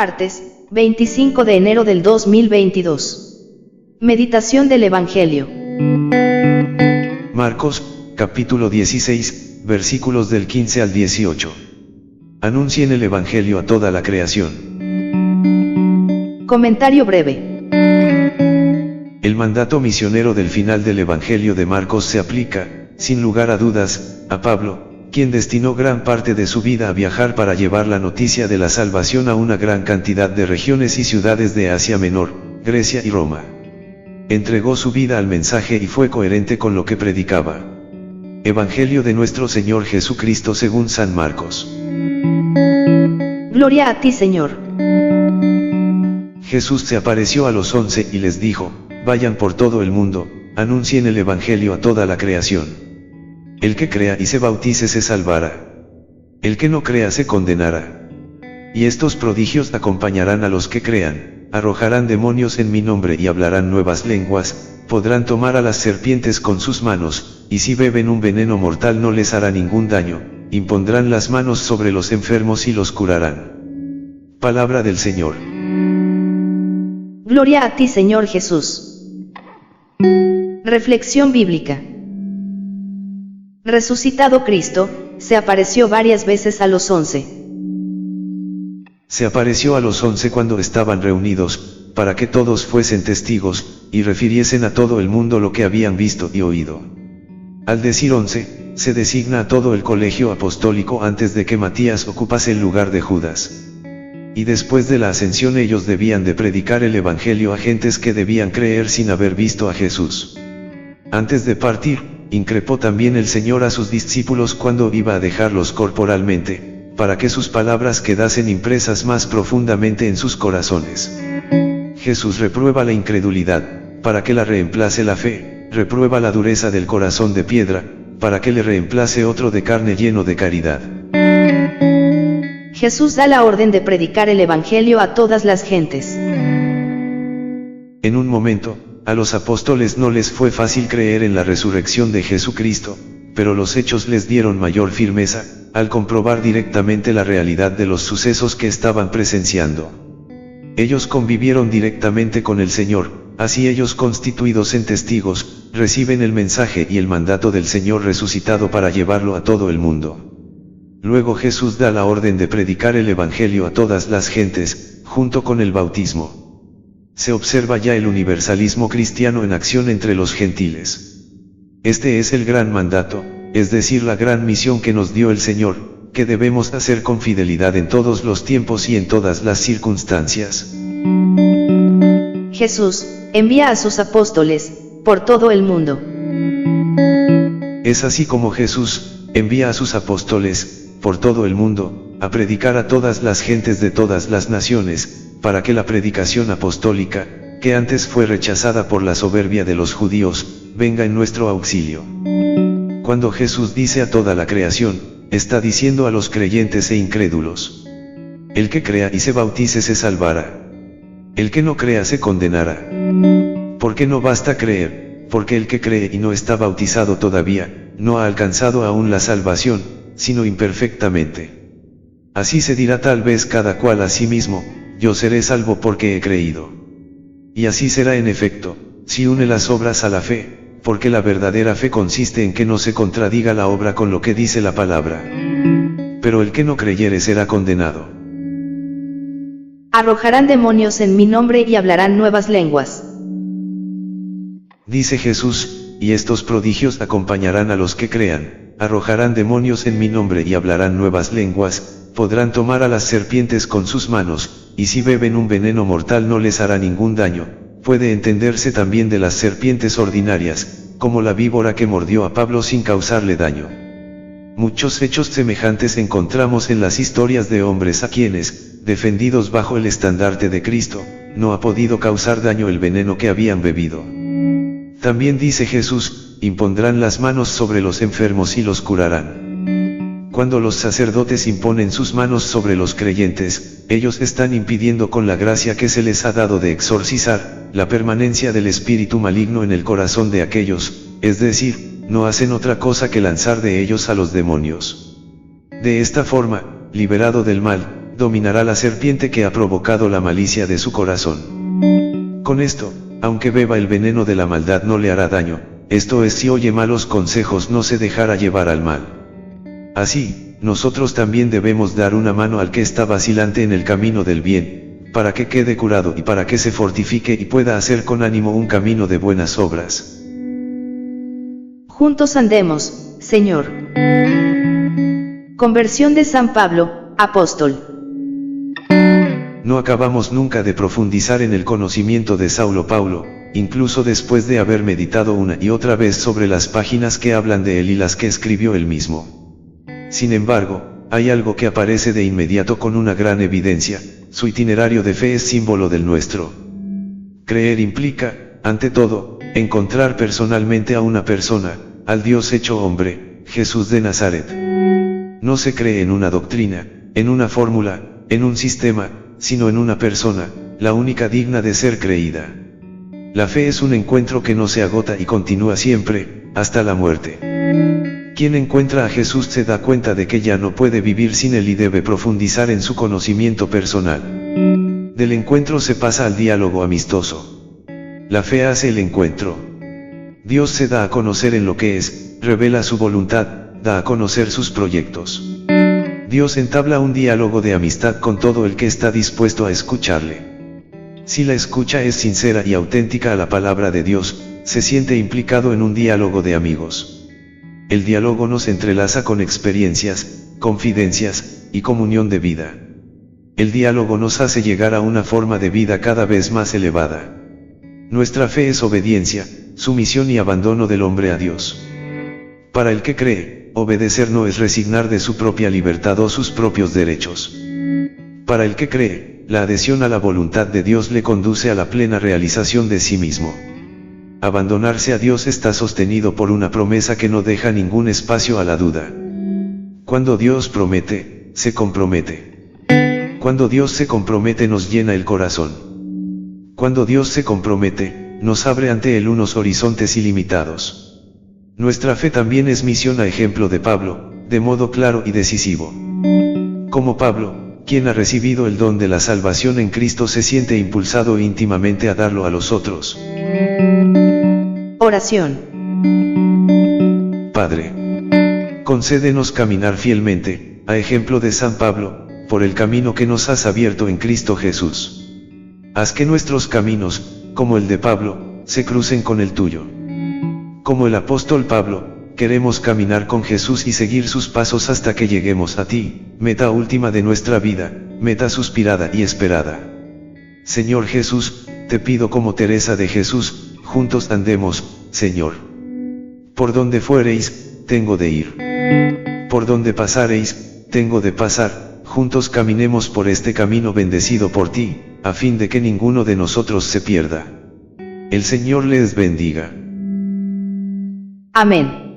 Martes, 25 de enero del 2022. Meditación del Evangelio. Marcos, capítulo 16, versículos del 15 al 18. Anuncien el Evangelio a toda la creación. Comentario breve. El mandato misionero del final del Evangelio de Marcos se aplica, sin lugar a dudas, a Pablo, quien destinó gran parte de su vida a viajar para llevar la noticia de la salvación a una gran cantidad de regiones y ciudades de Asia Menor, Grecia y Roma. Entregó su vida al mensaje y fue coherente con lo que predicaba. Evangelio de nuestro Señor Jesucristo según San Marcos. Gloria a ti, Señor. Jesús se apareció a los 11 y les dijo: vayan por todo el mundo, anuncien el Evangelio a toda la creación. El que crea y se bautice se salvará. El que no crea se condenará. Y estos prodigios acompañarán a los que crean: arrojarán demonios en mi nombre y hablarán nuevas lenguas, podrán tomar a las serpientes con sus manos, y si beben un veneno mortal no les hará ningún daño, impondrán las manos sobre los enfermos y los curarán. Palabra del Señor. Gloria a ti, Señor Jesús. Reflexión bíblica. Resucitado Cristo, se apareció varias veces a los 11. Se apareció a los 11 cuando estaban reunidos, para que todos fuesen testigos, y refiriesen a todo el mundo lo que habían visto y oído. Al decir 11, se designa a todo el colegio apostólico antes de que Matías ocupase el lugar de Judas. Y después de la ascensión ellos debían de predicar el Evangelio a gentes que debían creer sin haber visto a Jesús. Antes de partir, increpó también el Señor a sus discípulos cuando iba a dejarlos corporalmente, para que sus palabras quedasen impresas más profundamente en sus corazones. Jesús reprueba la incredulidad, para que la reemplace la fe, reprueba la dureza del corazón de piedra, para que le reemplace otro de carne lleno de caridad. Jesús da la orden de predicar el Evangelio a todas las gentes. En un momento, a los apóstoles no les fue fácil creer en la resurrección de Jesucristo, pero los hechos les dieron mayor firmeza, al comprobar directamente la realidad de los sucesos que estaban presenciando. Ellos convivieron directamente con el Señor, así ellos constituidos en testigos, reciben el mensaje y el mandato del Señor resucitado para llevarlo a todo el mundo. Luego Jesús da la orden de predicar el Evangelio a todas las gentes, junto con el bautismo. Se observa ya el universalismo cristiano en acción entre los gentiles. Este es el gran mandato, es decir, la gran misión que nos dio el Señor, que debemos hacer con fidelidad en todos los tiempos y en todas las circunstancias. Jesús envía a sus apóstoles por todo el mundo. Es así como Jesús envía a sus apóstoles por todo el mundo, a predicar a todas las gentes de todas las naciones, para que la predicación apostólica, que antes fue rechazada por la soberbia de los judíos, venga en nuestro auxilio. Cuando Jesús dice a toda la creación, está diciendo a los creyentes e incrédulos: el que crea y se bautice se salvará. El que no crea se condenará. Porque no basta creer, porque el que cree y no está bautizado todavía, no ha alcanzado aún la salvación, sino imperfectamente. Así se dirá tal vez cada cual a sí mismo: yo seré salvo porque he creído. Y así será en efecto, si une las obras a la fe, porque la verdadera fe consiste en que no se contradiga la obra con lo que dice la palabra. Pero el que no creyere será condenado. Arrojarán demonios en mi nombre y hablarán nuevas lenguas. Dice Jesús, y estos prodigios acompañarán a los que crean: arrojarán demonios en mi nombre y hablarán nuevas lenguas, podrán tomar a las serpientes con sus manos, y si beben un veneno mortal no les hará ningún daño. Puede entenderse también de las serpientes ordinarias, como la víbora que mordió a Pablo sin causarle daño. Muchos hechos semejantes encontramos en las historias de hombres a quienes, defendidos bajo el estandarte de Cristo, no ha podido causar daño el veneno que habían bebido. También dice Jesús: impondrán las manos sobre los enfermos y los curarán. Cuando los sacerdotes imponen sus manos sobre los creyentes, ellos están impidiendo con la gracia que se les ha dado de exorcizar, la permanencia del espíritu maligno en el corazón de aquellos, es decir, no hacen otra cosa que lanzar de ellos a los demonios. De esta forma, liberado del mal, dominará la serpiente que ha provocado la malicia de su corazón. Con esto, aunque beba el veneno de la maldad no le hará daño, esto es si oye malos consejos no se dejará llevar al mal. Así, nosotros también debemos dar una mano al que está vacilante en el camino del bien, para que quede curado y para que se fortifique y pueda hacer con ánimo un camino de buenas obras. Juntos andemos, Señor. Conversión de San Pablo, apóstol. No acabamos nunca de profundizar en el conocimiento de Saulo Paulo, incluso después de haber meditado una y otra vez sobre las páginas que hablan de él y las que escribió él mismo. Sin embargo, hay algo que aparece de inmediato con una gran evidencia: su itinerario de fe es símbolo del nuestro. Creer implica, ante todo, encontrar personalmente a una persona, al Dios hecho hombre, Jesús de Nazaret. No se cree en una doctrina, en una fórmula, en un sistema, sino en una persona, la única digna de ser creída. La fe es un encuentro que no se agota y continúa siempre, hasta la muerte. Quien encuentra a Jesús se da cuenta de que ya no puede vivir sin él y debe profundizar en su conocimiento personal. Del encuentro se pasa al diálogo amistoso. La fe hace el encuentro. Dios se da a conocer en lo que es, revela su voluntad, da a conocer sus proyectos. Dios entabla un diálogo de amistad con todo el que está dispuesto a escucharle. Si la escucha es sincera y auténtica a la palabra de Dios, se siente implicado en un diálogo de amigos. El diálogo nos entrelaza con experiencias, confidencias, y comunión de vida. El diálogo nos hace llegar a una forma de vida cada vez más elevada. Nuestra fe es obediencia, sumisión y abandono del hombre a Dios. Para el que cree, obedecer no es resignar de su propia libertad o sus propios derechos. Para el que cree, la adhesión a la voluntad de Dios le conduce a la plena realización de sí mismo. Abandonarse a Dios está sostenido por una promesa que no deja ningún espacio a la duda. Cuando Dios promete, se compromete. Cuando Dios se compromete nos llena el corazón. Cuando Dios se compromete, nos abre ante Él unos horizontes ilimitados. Nuestra fe también es misión a ejemplo de Pablo, de modo claro y decisivo. Como Pablo, quien ha recibido el don de la salvación en Cristo se siente impulsado íntimamente a darlo a los otros. Oración. Padre, concédenos caminar fielmente, a ejemplo de San Pablo, por el camino que nos has abierto en Cristo Jesús. Haz que nuestros caminos, como el de Pablo, se crucen con el tuyo. Como el apóstol Pablo, queremos caminar con Jesús y seguir sus pasos hasta que lleguemos a ti, meta última de nuestra vida, meta suspirada y esperada. Señor Jesús, te pido como Teresa de Jesús, juntos andemos, Señor. Por donde fuereis, tengo de ir. Por donde pasareis, tengo de pasar, juntos caminemos por este camino bendecido por ti, a fin de que ninguno de nosotros se pierda. El Señor les bendiga. Amén.